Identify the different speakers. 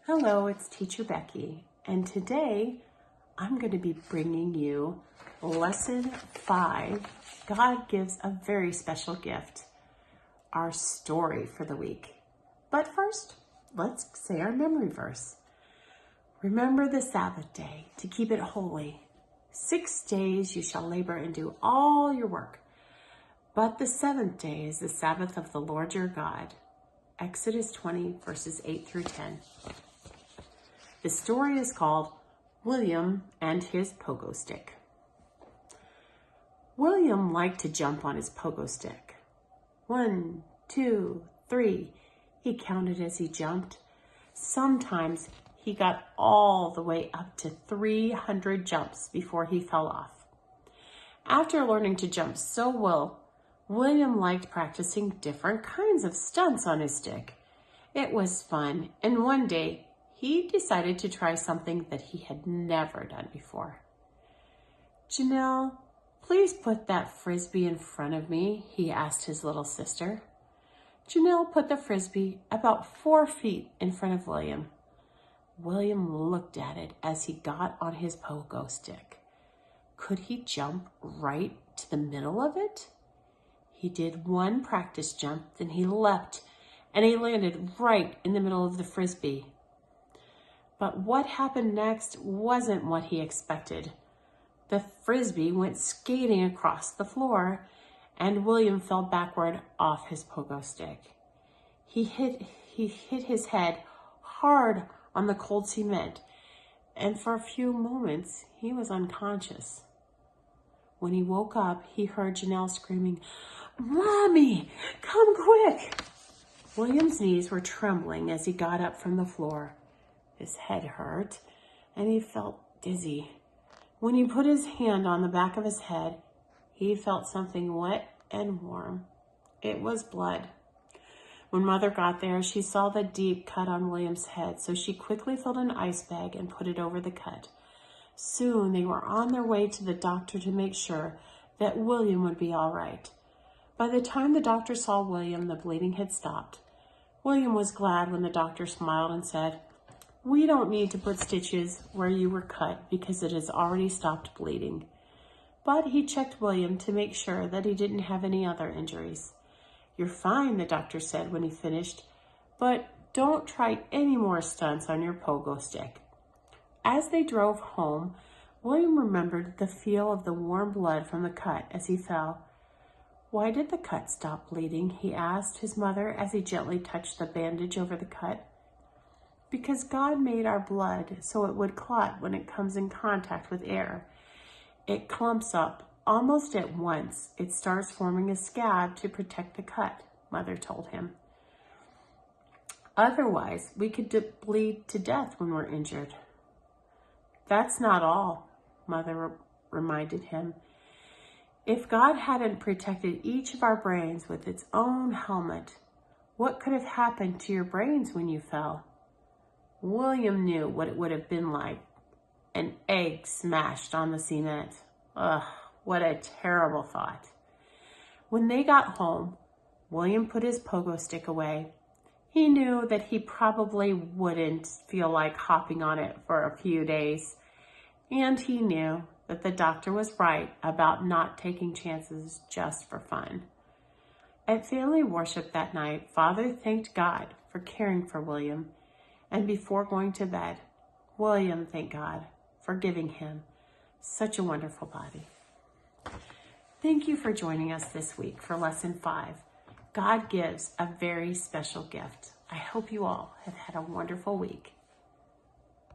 Speaker 1: Hello, it's Teacher Becky, and today I'm going to be bringing you Lesson 5, God Gives a Very Special Gift, our story for the week. But first, let's say our memory verse. Remember the Sabbath day to keep it holy. 6 days you shall labor and do all your work, but the seventh day is the Sabbath of the Lord your God. Exodus 20, verses 8 through 10. The story is called William and His Pogo Stick. William liked to jump on his pogo stick. 1, 2, 3, he counted as he jumped. Sometimes he got all the way up to 300 jumps before he fell off. After learning to jump so well, William liked practicing different kinds of stunts on his stick. It was fun, and one day, he decided to try something that he had never done before. Janelle, please put that frisbee in front of me, he asked his little sister. Janelle put the frisbee about 4 feet in front of William. William looked at it as he got on his pogo stick. Could he jump right to the middle of it? He did one practice jump, then he leapt, and he landed right in the middle of the frisbee. But what happened next wasn't what he expected. The frisbee went skating across the floor, and William fell backward off his pogo stick. He hit his head hard on the cold cement, and for a few moments, he was unconscious. When he woke up, he heard Janelle screaming, "Mommy, come quick!" William's knees were trembling as he got up from the floor. His head hurt, and he felt dizzy. When he put his hand on the back of his head, he felt something wet and warm. It was blood. When Mother got there, she saw the deep cut on William's head, so she quickly filled an ice bag and put it over the cut. Soon they were on their way to the doctor to make sure that William would be all right. By the time the doctor saw William, the bleeding had stopped. William was glad when the doctor smiled and said, "We don't need to put stitches where you were cut because it has already stopped bleeding." But he checked William to make sure that he didn't have any other injuries. "You're fine," the doctor said when he finished, "but don't try any more stunts on your pogo stick." As they drove home, William remembered the feel of the warm blood from the cut as he fell. "Why did the cut stop bleeding?" he asked his mother as he gently touched the bandage over the cut. "Because God made our blood so it would clot when it comes in contact with air. It clumps up almost at once. It starts forming a scab to protect the cut," Mother told him. "Otherwise, we could bleed to death when we're injured." "That's not all," Mother reminded him. "If God hadn't protected each of our brains with its own helmet, what could have happened to your brains when you fell?" William knew what it would have been like. An egg smashed on the cement. Ugh, what a terrible thought. When they got home, William put his pogo stick away. He knew that he probably wouldn't feel like hopping on it for a few days. And he knew that the doctor was right about not taking chances just for fun. At family worship that night, Father thanked God for caring for William. And before going to bed, William thanked God for giving him such a wonderful body. Thank you for joining us this week for Lesson 5. God gives a very special gift. I hope you all have had a wonderful week.